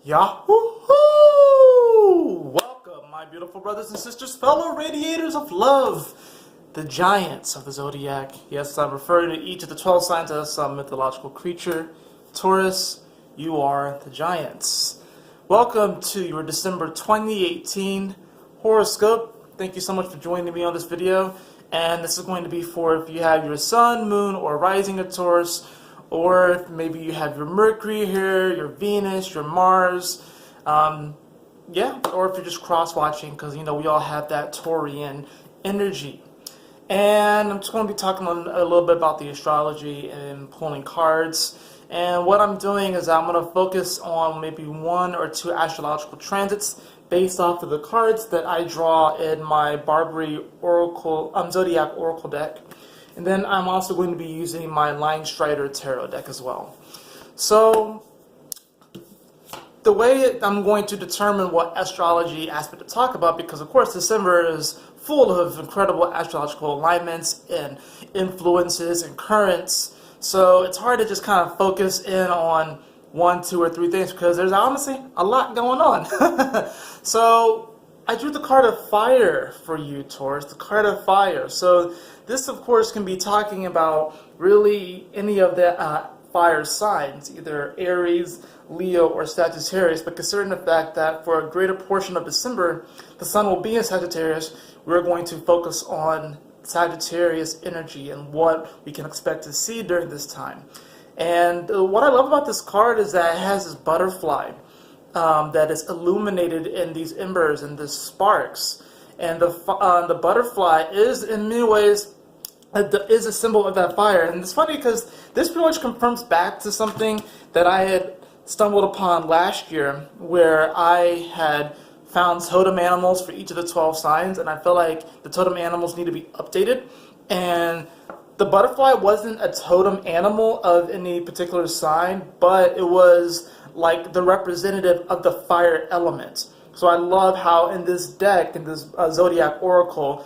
Yahoo! Welcome, my beautiful brothers and sisters, fellow radiators of love, the giants of the zodiac. Yes, I'm referring to each of the 12 signs as some mythological creature. Taurus, you are the giants. Welcome to your December 2018 horoscope. Thank you so much for joining me on this video. And this is going to be for if you have your sun, moon, or rising of Taurus, or maybe you have your Mercury here, your Venus, your Mars, yeah, or if you're just cross-watching, because, you know, we all have that Taurian energy. And I'm just going to be talking a little bit about the astrology and pulling cards. And what I'm doing is I'm going to focus on maybe 1 or 2 astrological transits based off of the cards that I draw in my Barbary Oracle, Zodiac Oracle deck. And then I'm also going to be using my Line Strider Tarot deck as well. So the way I'm going to determine what astrology aspect to talk about, because of course December is full of incredible astrological alignments and influences and currents. So it's hard to just kind of focus in on 1, 2, or 3 things because there's honestly a lot going on. So I drew the card of fire for you, Taurus, the card of fire. So this, of course, can be talking about really any of the fire signs, either Aries, Leo, or Sagittarius, but considering the fact that for a greater portion of December, the sun will be in Sagittarius, we're going to focus on Sagittarius energy and what we can expect to see during this time. And what I love about this card is that it has this butterfly that is illuminated in these embers and the sparks. And the butterfly is, in many ways, is a symbol of that fire. And it's funny because this pretty much confirms back to something that I had stumbled upon last year, where I had found totem animals for each of the 12 signs, and I feel like the totem animals need to be updated. And the butterfly wasn't a totem animal of any particular sign, but it was like the representative of the fire element. So I love how in this deck, in this Zodiac Oracle,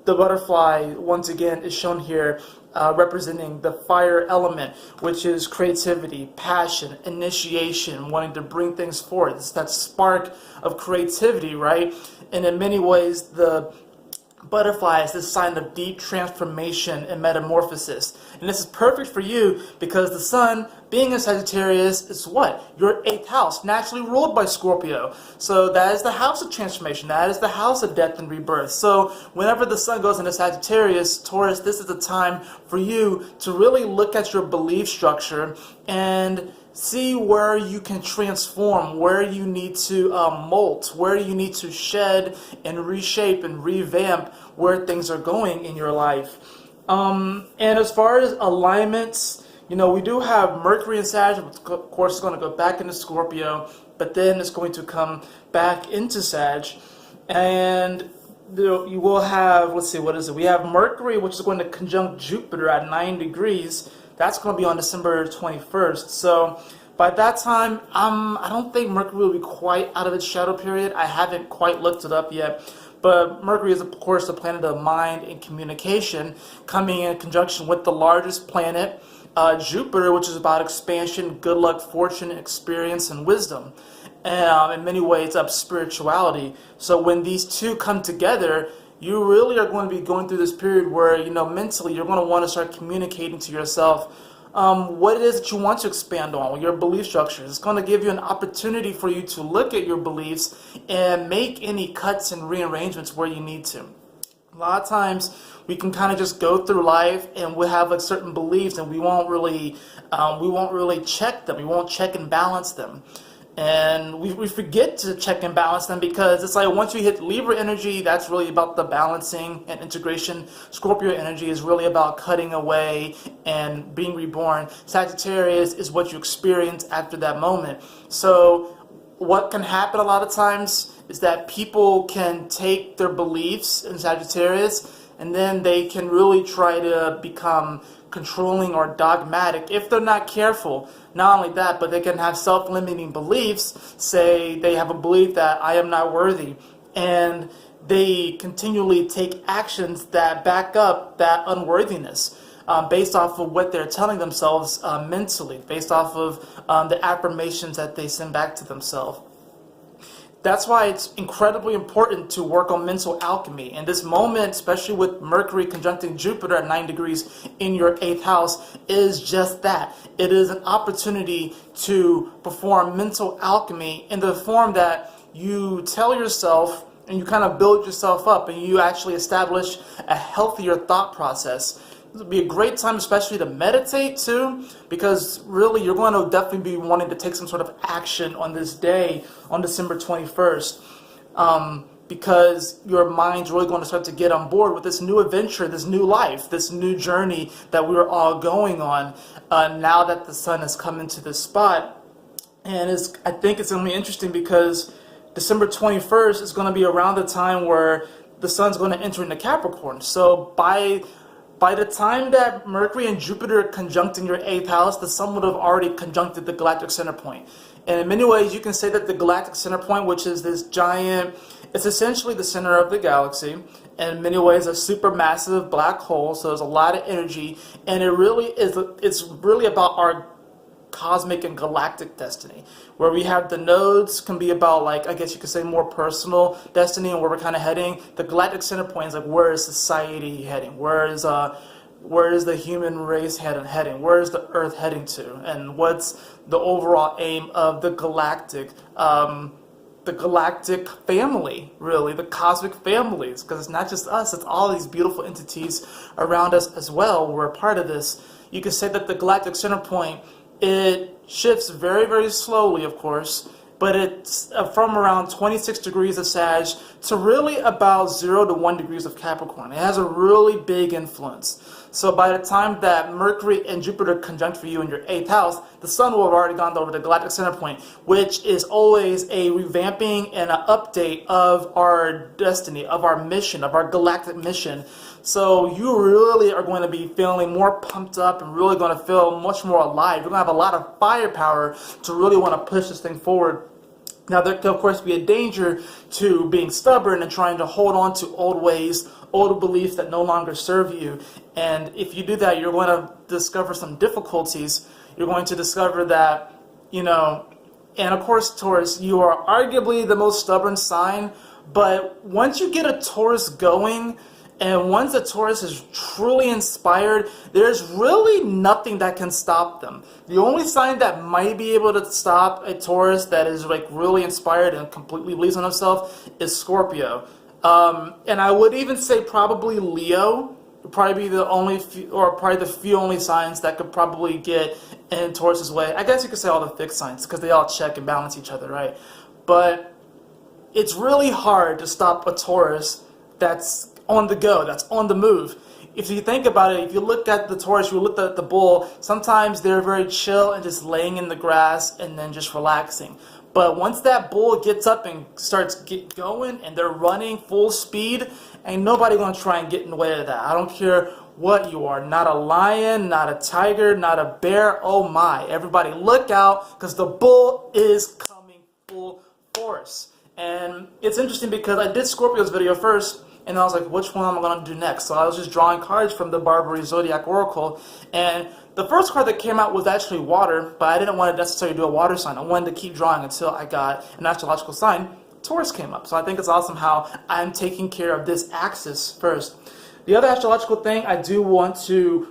the butterfly, once again, is shown here representing the fire element, which is creativity, passion, initiation, wanting to bring things forward. It's that spark of creativity, right? And in many ways, the butterfly is this sign of deep transformation and metamorphosis. And this is perfect for you because the sun, being in Sagittarius, is what? Your 8th house, naturally ruled by Scorpio. So that is the house of transformation. That is the house of death and rebirth. So whenever the sun goes into Sagittarius, Taurus, this is the time for you to really look at your belief structure and see where you can transform, where you need to molt, where you need to shed and reshape and revamp where things are going in your life. And as far as alignments, you know, we do have Mercury and Sag, which of course is going to go back into Scorpio, but then it's going to come back into Sag. And you will have, let's see, what is it? We have Mercury, which is going to conjunct Jupiter at 9 degrees. That's going to be on December 21st. So by that time, I don't think Mercury will be quite out of its shadow period. I haven't quite looked it up yet. But Mercury is, of course, the planet of mind and communication, coming in conjunction with the largest planet, Jupiter, which is about expansion, good luck, fortune, experience, and wisdom. In many ways, up spirituality. So when these two come together, you really are going to be going through this period where, you know, mentally you're going to want to start communicating to yourself what it is that you want to expand on, your belief structures. It's going to give you an opportunity for you to look at your beliefs and make any cuts and rearrangements where you need to. A lot of times we can kind of just go through life and we'll have like certain beliefs and we won't really check them. We won't check and balance them. And we forget to check and balance them because it's like once you hit Libra energy, that's really about the balancing and integration. Scorpio energy is really about cutting away and being reborn. Sagittarius is what you experience after that moment. So what can happen a lot of times is that people can take their beliefs in Sagittarius and then they can really try to become controlling or dogmatic if they're not careful. Not only that, but they can have self-limiting beliefs. Say they have a belief that I am not worthy, and they continually take actions that back up that unworthiness based off of what they're telling themselves mentally, based off of the affirmations that they send back to themselves. That's why it's incredibly important to work on mental alchemy. And this moment, especially with Mercury conjuncting Jupiter at 9 degrees in your 8th house, is just that. It is an opportunity to perform mental alchemy in the form that you tell yourself and you kind of build yourself up and you actually establish a healthier thought process. This would be a great time especially to meditate too, because really you're going to definitely be wanting to take some sort of action on this day, on December 21st, because your mind's really going to start to get on board with this new adventure, this new life, this new journey that we're all going on now that the sun has come into this spot. And I think it's going to be interesting because December 21st is going to be around the time where the sun's going to enter into Capricorn. So by the time that Mercury and Jupiter conjunct in your 8th house, the sun would have already conjuncted the galactic center point. And in many ways, you can say that the galactic center point, which is this giant, it's essentially the center of the galaxy. And in many ways, a supermassive black hole. So there's a lot of energy. And it's really about our cosmic and galactic destiny, where we have the nodes can be about, like, I guess you could say more personal destiny and where we're kind of heading. The galactic center point is like, where is society heading? Where is the human race heading? Where is the Earth heading to? And what's the overall aim of the galactic family, really, the cosmic families? Because it's not just us, it's all these beautiful entities around us as well. We're a part of this. You could say that the galactic center point, it shifts very, very slowly, of course, but it's from around 26 degrees of Sag to really about 0 to 1 degrees of Capricorn. It has a really big influence. So by the time that Mercury and Jupiter conjunct for you in your 8th house, the sun will have already gone over the galactic center point, which is always a revamping and an update of our destiny, of our mission, of our galactic mission. So you really are going to be feeling more pumped up and really going to feel much more alive. You're going to have a lot of firepower to really want to push this thing forward. Now, there can, of course, be a danger to being stubborn and trying to hold on to old ways, old beliefs that no longer serve you. And if you do that, you're going to discover some difficulties. You're going to discover that, and of course, Taurus, you are arguably the most stubborn sign. But once you get a Taurus going, and once a Taurus is truly inspired, there's really nothing that can stop them. The only sign that might be able to stop a Taurus that is like really inspired and completely believes in himself is Scorpio. And I would even say probably Leo would probably be the only probably the few only signs that could probably get in Taurus's way. I guess you could say all the fixed signs because they all check and balance each other, right? But it's really hard to stop a Taurus that's on the go, that's on the move. If you think about it, if you look at the Taurus, you look at the bull, sometimes they're very chill and just laying in the grass and then just relaxing. But once that bull gets up and starts going and they're running full speed, ain't nobody going to try and get in the way of that. I don't care what you are. Not a lion, not a tiger, not a bear. Oh my. Everybody look out because the bull is coming full force. And it's interesting because I did Scorpio's video first, and I was like, which one am I going to do next? So I was just drawing cards from the Barbary Zodiac Oracle. And the first card that came out was actually water, but I didn't want to necessarily do a water sign. I wanted to keep drawing until I got an astrological sign. Taurus came up. So I think it's awesome how I'm taking care of this axis first. The other astrological thing I do want to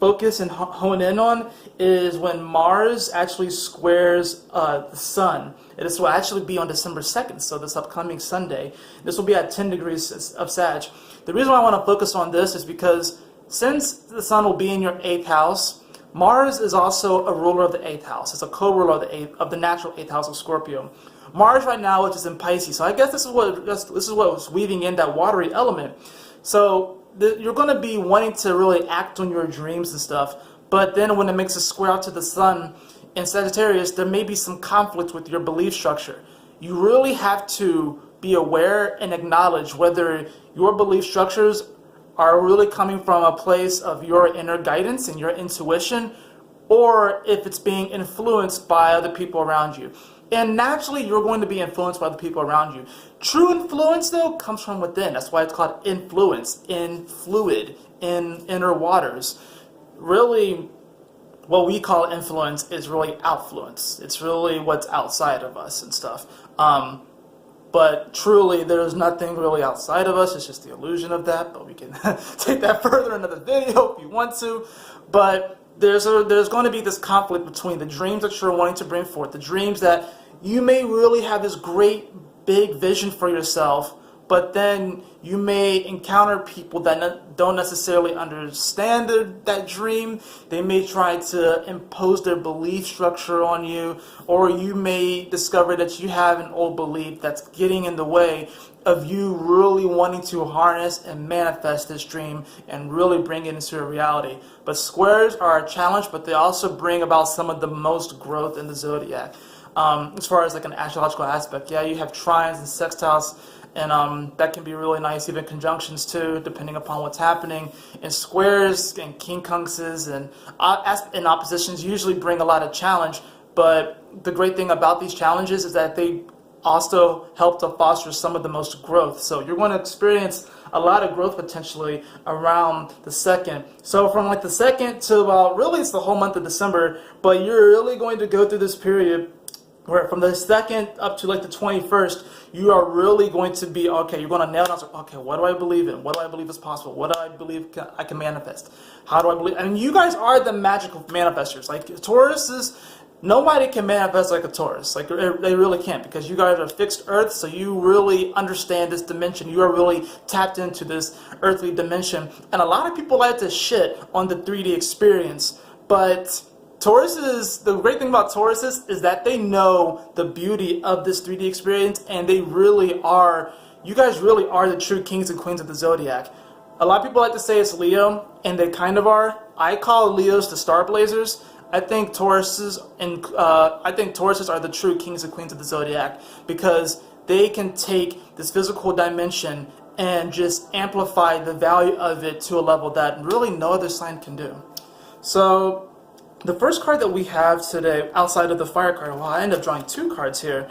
focus and hone in on is when Mars actually squares the Sun. This will actually be on December 2nd, so this upcoming Sunday. This will be at 10 degrees of Sag. The reason why I want to focus on this is because since the Sun will be in your 8th house, Mars is also a ruler of the 8th house. It's a co-ruler of the natural 8th house of Scorpio. Mars right now, which is in Pisces. So I guess this is what was weaving in that watery element. So you're going to be wanting to really act on your dreams and stuff. But then when it makes a square out to the Sun in Sagittarius, there may be some conflict with your belief structure. You really have to be aware and acknowledge whether your belief structures are really coming from a place of your inner guidance and your intuition, or if it's being influenced by other people around you. And naturally, you're going to be influenced by the people around you. True influence, though, comes from within. That's why it's called influence, in fluid, in inner waters. Really, what we call influence is really outfluence. It's really what's outside of us and stuff. But truly, there's nothing really outside of us. It's just the illusion of that. But we can take that further in another video if you want to. But there's going to be this conflict between the dreams that you're wanting to bring forth, the dreams that you may really have this great big vision for yourself, but then you may encounter people that don't necessarily understand that dream. They may try to impose their belief structure on you, or you may discover that you have an old belief that's getting in the way of you really wanting to harness and manifest this dream and really bring it into a reality. But squares are a challenge, but they also bring about some of the most growth in the zodiac. As far as like an astrological aspect, yeah, you have trines and sextiles, and that can be really nice, even conjunctions too, depending upon what's happening. And squares and quincunxes and oppositions usually bring a lot of challenge, but the great thing about these challenges is that they also help to foster some of the most growth. So you're going to experience a lot of growth potentially around the 2nd. So from like the 2nd to about, really it's the whole month of December, but you're really going to go through this period where from the 2nd up to like the 21st, you are really going to be, okay, you're going to nail down, okay, what do I believe in? What do I believe is possible? What do I believe I can manifest? How do I believe? And you guys are the magical manifestors. Like Tauruses, nobody can manifest like a Taurus. Like they really can't, because you guys are fixed earth, so you really understand this dimension. You are really tapped into this earthly dimension. And a lot of people like to shit on the 3D experience, but Tauruses, the great thing about Tauruses is that they know the beauty of this 3D experience, and they really are, you guys really are the true kings and queens of the zodiac. A lot of people like to say it's Leo, and they kind of are. I call Leos the star blazers. I think Tauruses are the true kings and queens of the zodiac, because they can take this physical dimension and just amplify the value of it to a level that really no other sign can do. So the first card that we have today, outside of the fire card, well, I ended up drawing 2 cards here.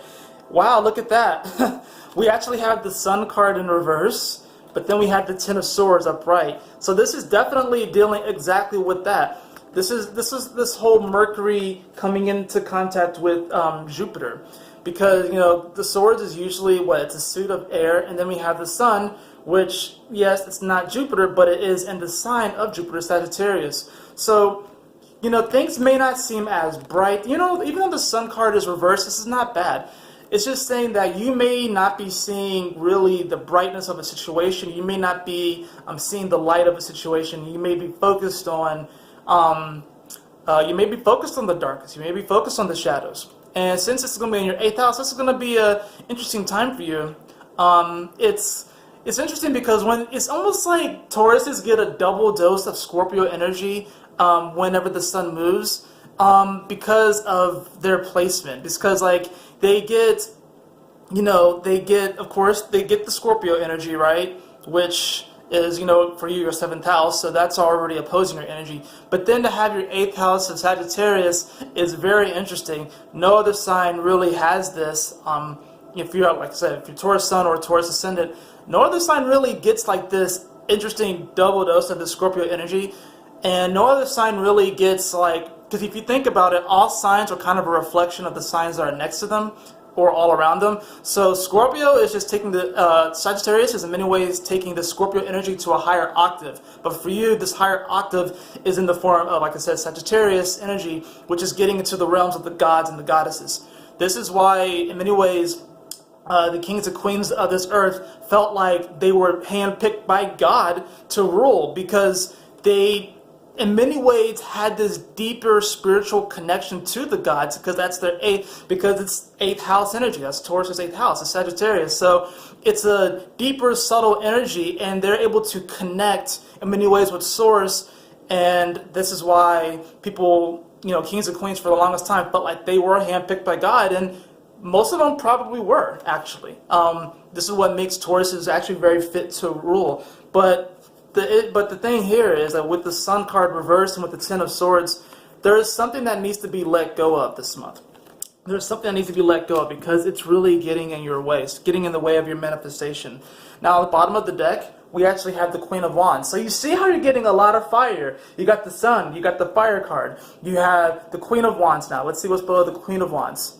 Wow, look at that. We actually have the Sun card in reverse, but then we have the Ten of Swords upright. So this is definitely dealing exactly with that. This is this whole Mercury coming into contact with Jupiter, because you know the Swords is usually what, it's a suit of air, and then we have the Sun, which yes, it's not Jupiter, but it is in the sign of Jupiter, Sagittarius. So you know, things may not seem as bright. You know, even though the Sun card is reversed, this is not bad. It's just saying that you may not be seeing really the brightness of a situation. You may not be seeing the light of a situation. You may be focused on the darkness. You may be focused on the shadows. And since this is going to be in your 8th house, this is going to be an interesting time for you. It's interesting because when it's almost like Tauruses get a double dose of Scorpio energy whenever the Sun moves, because of their placement. Because like they get, of course, they get the Scorpio energy, right? Which is, for you, your 7th house, so that's already opposing your energy. But then to have your 8th house of Sagittarius is very interesting. No other sign really has this. If you're, like I said, if you're Taurus Sun or Taurus Ascendant, no other sign really gets like this interesting double dose of the Scorpio energy. And no other sign really gets like, because if you think about it, all signs are kind of a reflection of the signs that are next to them or all around them. So Scorpio is just taking the, Sagittarius is in many ways taking the Scorpio energy to a higher octave. But for you, this higher octave is in the form of, like I said, Sagittarius energy, which is getting into the realms of the gods and the goddesses. This is why, in many ways, the kings and queens of this earth felt like they were handpicked by God to rule, because they in many ways had this deeper spiritual connection to the gods because that's their because it's 8th house energy. That's Taurus's 8th house, it's Sagittarius. So it's a deeper, subtle energy, and they're able to connect in many ways with Source. And this is why people, kings and queens for the longest time felt like they were handpicked by God, and most of them probably were, actually. This is what makes Taurus is actually very fit to rule. But the thing here is that with the Sun card reversed and with the Ten of Swords, there is something that needs to be let go of this month. There's something that needs to be let go of because it's really getting in your way. It's getting in the way of your manifestation. Now, at the bottom of the deck, we actually have the Queen of Wands. So you see how you're getting a lot of fire. You got the Sun, you got the Fire card. You have the Queen of Wands now. Let's see what's below the Queen of Wands.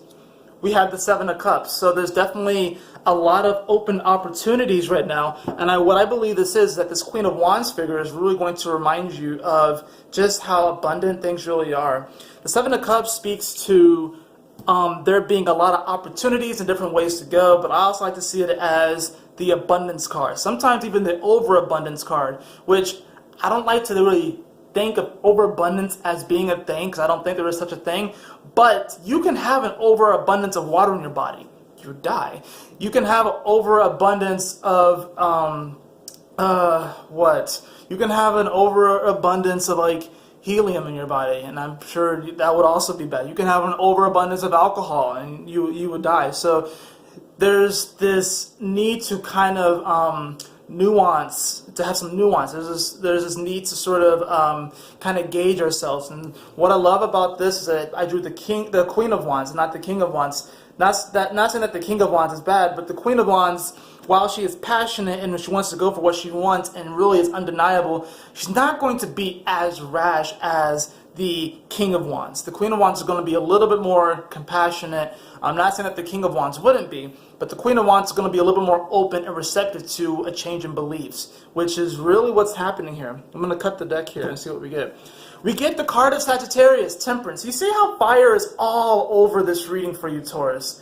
We have the Seven of Cups. So there's definitely a lot of open opportunities right now. And what I believe this is that this Queen of Wands figure is really going to remind you of just how abundant things really are. The Seven of Cups speaks to there being a lot of opportunities and different ways to go, but I also like to see it as the abundance card. Sometimes even the overabundance card, which I don't like to really think of overabundance as being a thing, because I don't think there is such a thing. But you can have an overabundance of water in your body, you die. You can have an overabundance of you can have an overabundance of like helium in your body, and I'm sure that would also be bad. You can have an overabundance of alcohol, and you would die. So there's this need to kind of nuance, to have some nuance. There's this need to sort of kind of gauge ourselves. And what I love about this is that I drew the Queen of Wands, not the King of Wands. Not saying that the King of Wands is bad, but the Queen of Wands, while she is passionate and she wants to go for what she wants and really is undeniable, she's not going to be as rash as the King of Wands. The Queen of Wands is going to be a little bit more compassionate. I'm not saying that the King of Wands wouldn't be, but the Queen of Wands is going to be a little bit more open and receptive to a change in beliefs, which is really what's happening here. I'm going to cut the deck here and see what we get. We get the card of Sagittarius, Temperance. You see how fire is all over this reading for you, Taurus.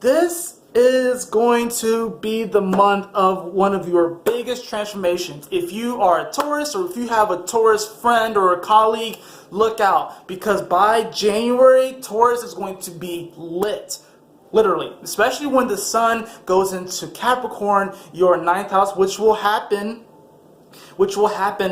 This is going to be the month of one of your biggest transformations. If you are a Taurus, or if you have a Taurus friend or a colleague, look out, because by January, Taurus is going to be lit. Literally, especially when the Sun goes into Capricorn, your 9th house, which will happen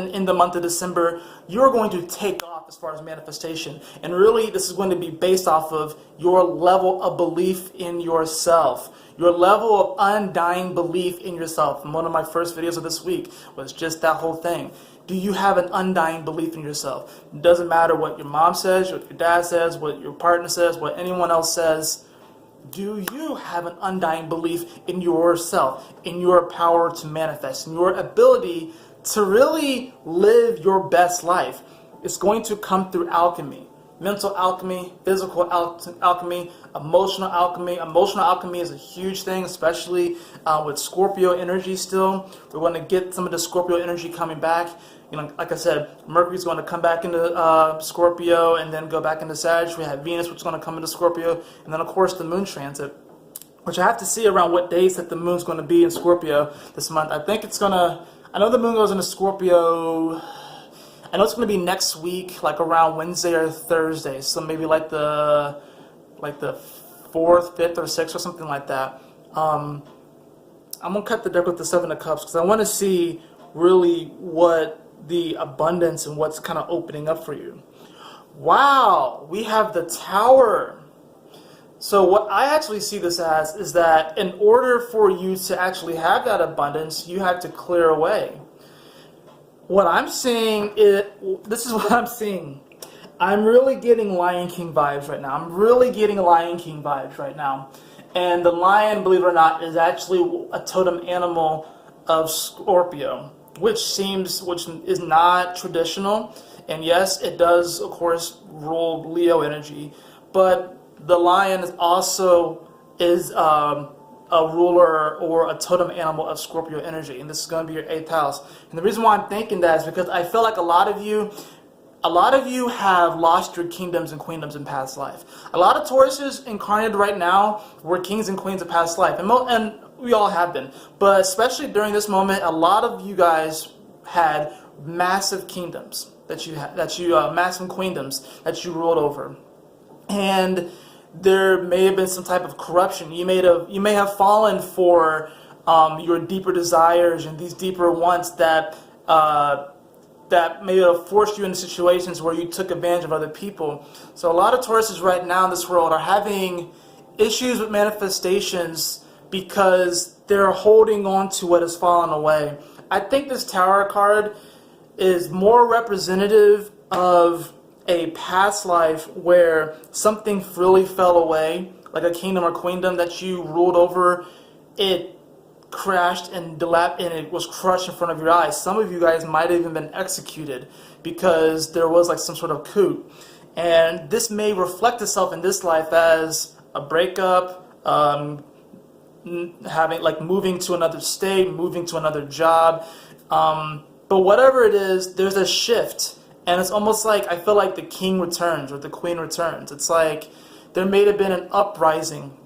in the month of December. You're going to take off as far as manifestation. And really, this is going to be based off of your level of belief in yourself, your level of undying belief in yourself. And one of my first videos of this week was just that whole thing. Do you have an undying belief in yourself? It doesn't matter what your mom says, what your dad says, what your partner says, what anyone else says. Do you have an undying belief in yourself, in your power to manifest, in your ability to really live your best life? It's going to come through alchemy. Mental alchemy, physical alchemy, emotional alchemy. Emotional alchemy is a huge thing, especially with Scorpio energy still. We're going to get some of the Scorpio energy coming back. Like I said, Mercury's going to come back into Scorpio and then go back into Sag. We have Venus, which is going to come into Scorpio. And then, of course, the Moon transit, which I have to see around what days that the Moon's going to be in Scorpio this month. I think it's going to... I know the Moon goes into Scorpio... I know it's going to be next week, like around Wednesday or Thursday. So maybe like the 4th, 5th, or 6th or something like that. I'm going to cut the deck with the Seven of Cups because I want to see really what the abundance and what's kind of opening up for you. Wow, we have the Tower. So what I actually see this as is that in order for you to actually have that abundance, you have to clear away. What I'm seeing is, this is what I'm seeing. I'm really getting Lion King vibes right now. And the lion, believe it or not, is actually a totem animal of Scorpio, which is not traditional. And yes, it does, of course, rule Leo energy. But the lion is also a ruler or a totem animal of Scorpio energy, and this is going to be your 8th house. And the reason why I'm thinking that is because I feel like a lot of you have lost your kingdoms and queendoms in past life. A lot of Tauruses incarnated right now were kings and queens of past life, and we all have been. But especially during this moment, a lot of you guys had massive kingdoms that you massive queendoms that you ruled over, and there may have been some type of corruption. You may have fallen for your deeper desires and these deeper wants that may have forced you into situations where you took advantage of other people. So a lot of Tauruses right now in this world are having issues with manifestations because they're holding on to what has fallen away. I think this Tower card is more representative of a past life where something really fell away, like a kingdom or queendom that you ruled over. It crashed and it was crushed in front of your eyes. Some of you guys might have even been executed because there was like some sort of coup. And this may reflect itself in this life as a breakup, moving to another state, moving to another job. But whatever it is, there's a shift. And it's almost like I feel like the king returns or the queen returns. It's like there may have been an uprising.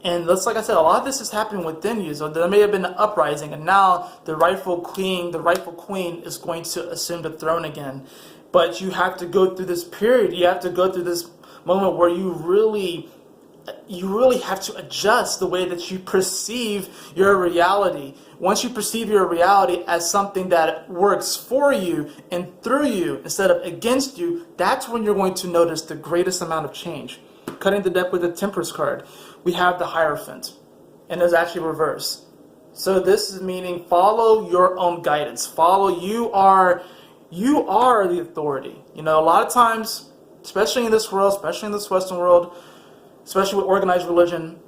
And that's, like I said, a lot of this is happening within you. So there may have been an uprising, and now the rightful queen is going to assume the throne again. But you have to go through this period. You have to go through this moment where you really have to adjust the way that you perceive your reality. Once you perceive your reality as something that works for you and through you instead of against you, that's when you're going to notice the greatest amount of change. Cutting the deck with the Temperance card, we have the Hierophant, and it's actually reversed. So this is meaning follow your own guidance. You are the authority. You know, a lot of times, especially in this world, especially in this Western world, especially with organized religion,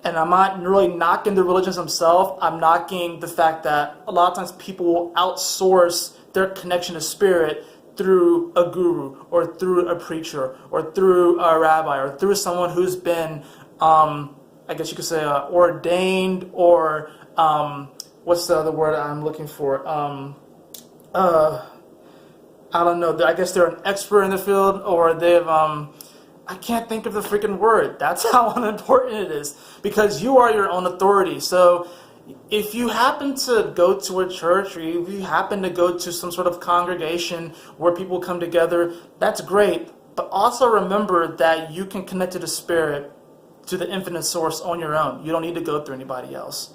and I'm not really knocking the religions themselves, I'm knocking the fact that a lot of times people will outsource their connection to spirit through a guru or through a preacher or through a rabbi or through someone who's been, I guess you could say, ordained, or what's the other word I'm looking for? I don't know. I guess they're an expert in the field, or they've I can't think of the freaking word. That's how unimportant it is, because you are your own authority. So if you happen to go to a church, or if you happen to go to some sort of congregation where people come together, that's great. But also remember that you can connect to the spirit, to the infinite source on your own. You don't need to go through anybody else.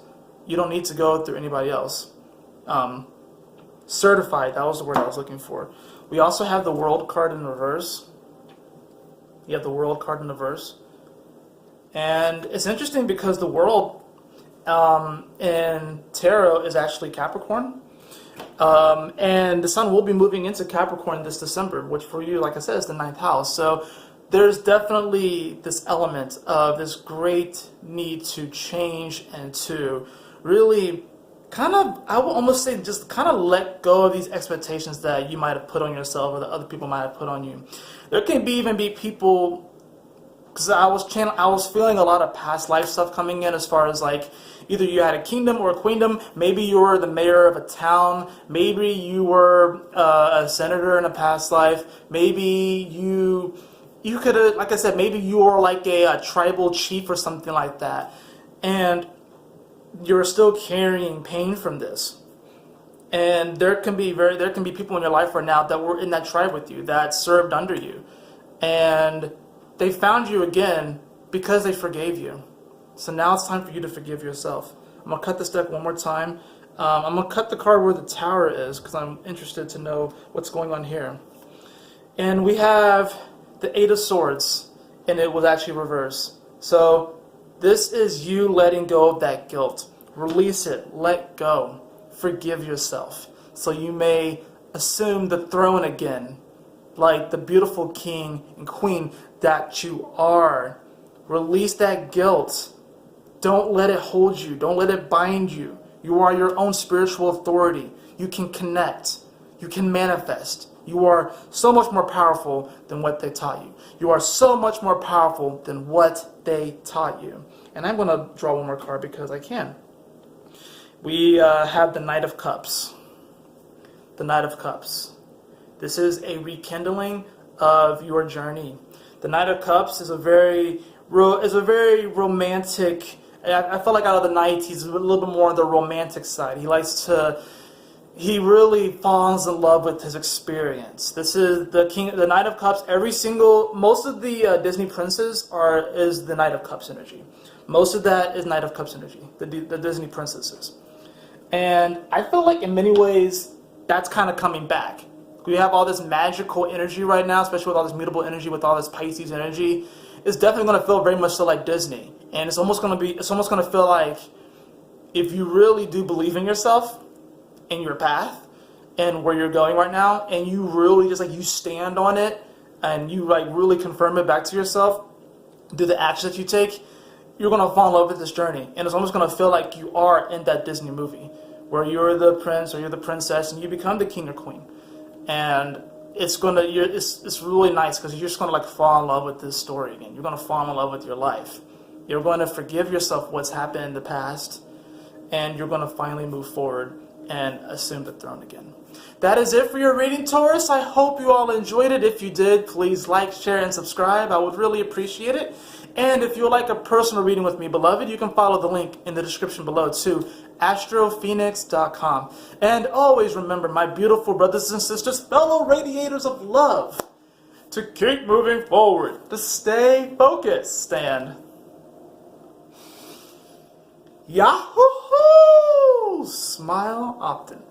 Certified, that was the word I was looking for. We also have the World card in reverse. You have the World card in reverse. And it's interesting because the World in Tarot is actually Capricorn. And the Sun will be moving into Capricorn this December, which for you, like I said, is the 9th house. So there's definitely this element of this great need to change and to really kind of, I will almost say, just kind of let go of these expectations that you might have put on yourself or that other people might have put on you. There can even be people, because I was feeling a lot of past life stuff coming in, as far as like either you had a kingdom or a queendom. Maybe you were the mayor of a town. Maybe you were a senator in a past life. Maybe you could have, like I said, maybe you were like a tribal chief or something like that, and you're still carrying pain from this. And there can be people in your life right now that were in that tribe with you, that served under you, and they found you again because they forgave you. So now it's time for you to forgive yourself. I'm gonna cut this deck one more time. I'm gonna cut the card where the Tower is because I'm interested to know what's going on here. And we have the 8 of Swords, and it was actually reversed. So this is you letting go of that guilt. Release it. Let go. Forgive yourself. So you may assume the throne again, like the beautiful king and queen that you are. Release that guilt. Don't let it hold you. Don't let it bind you. You are your own spiritual authority. You can connect. You can manifest. You are so much more powerful than what they taught you. You are so much more powerful than what they taught you. And I'm going to draw one more card because I can. We have the Knight of Cups. The Knight of Cups. This is a rekindling of your journey. The Knight of Cups is a very romantic. I feel like out of the knights, he's a little bit more on the romantic side. He likes to he really falls in love with his experience. This is the Knight of Cups. Most of the Disney princes is the Knight of Cups energy. Most of that is Knight of Cups energy, the Disney princesses. And I feel like in many ways, that's kind of coming back. We have all this magical energy right now, especially with all this mutable energy, with all this Pisces energy. It's definitely going to feel very much so like Disney. And it's almost going to feel like if you really do believe in yourself, in your path, and where you're going right now, and you really just like you stand on it, and you like really confirm it back to yourself, do the actions that you take, you're going to fall in love with this journey. And it's almost going to feel like you are in that Disney movie where you're the prince or you're the princess and you become the king or queen. And it's really nice because you're just going to like fall in love with this story again. You're going to fall in love with your life. You're going to forgive yourself what's happened in the past, and you're going to finally move forward and assume the throne again. That is it for your reading, Taurus. I hope you all enjoyed it. If you did, please like, share, and subscribe. I would really appreciate it. And if you would like a personal reading with me, beloved, you can follow the link in the description below to astrofenixx.com. And always remember, my beautiful brothers and sisters, fellow radiators of love, to keep moving forward, to stay focused, and Yahoo! Smile often.